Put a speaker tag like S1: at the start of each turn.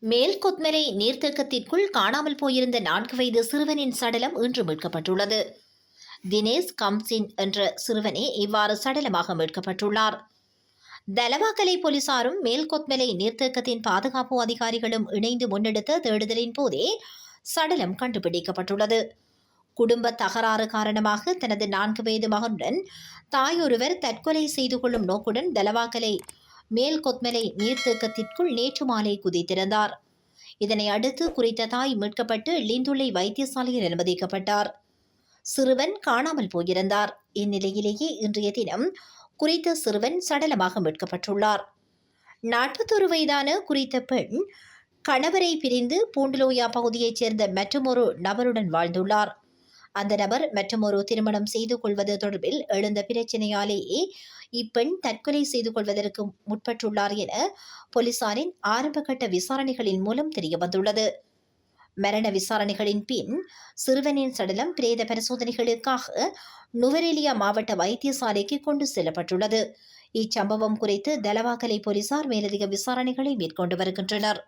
S1: மேல் கொத்மலை நீர்த்தேக்கத்திற்குள் காணாமல் போயிருந்த 4 வயது சிறுவனின் சடலம் இன்று மீட்கப்பட்டுள்ளது. தினேஷ் கம்சின் என்ற சிறுவனே இவ்வாறு சடலமாக மீட்கப்பட்டுள்ளார். தலவாக்கலை போலீசாரும் மேல் கொத்மலை நீர்த்தேக்கத்தின் பாதுகாப்பு அதிகாரிகளும் இணைந்து முன்னெடுத்த தேடுதலின் போதே சடலம் கண்டுபிடிக்கப்பட்டுள்ளது. குடும்ப தகராறு காரணமாக தனது 4 வயது மகனுடன் தாயொருவர் தற்கொலை செய்து கொள்ளும் நோக்குடன் தலவாக்கலை மேல் கொத்மலை நீர்த்தேக்கத்திற்குள் நேற்று மாலை குதித்திருந்தார். இதனை அடுத்து குறித்த தாய் மீட்கப்பட்டு லிந்துலை வைத்தியசாலையில் அனுமதிக்கப்பட்டார். சிறுவன் காணாமல் போயிருந்தார். இந்நிலையிலேயே இன்றைய தினம் குறித்த சிறுவன் சடலமாக மீட்கப்பட்டுள்ளார். 41 வயதான குறித்த பெண் கணவரை பிரிந்து பூண்டுலோயா பகுதியைச் சேர்ந்த மற்றொரு நபருடன் வாழ்ந்துள்ளார். அந்த நபர் மற்றொரு திருமணம் செய்து கொள்வது தொடர்பில் எழுந்த பிரச்சினையாலேயே இப்பெண் தற்கொலை செய்து கொள்வதற்கு முற்பட்டுள்ளார் என போலீசாரின் ஆரம்பகட்ட விசாரணைகளின் மூலம் தெரியவந்துள்ளது. மரண விசாரணைகளின் பின் சிறுவனின் சடலம் பிரேத பரிசோதனைகளுக்காக நுவரெலியா மாவட்ட வைத்தியசாலைக்கு கொண்டு செல்லப்பட்டுள்ளது. இச்சம்பவம் குறித்து தலவாக்கலை போலீசார் மேலதிக விசாரணைகளை மேற்கொண்டு வருகின்றனர்.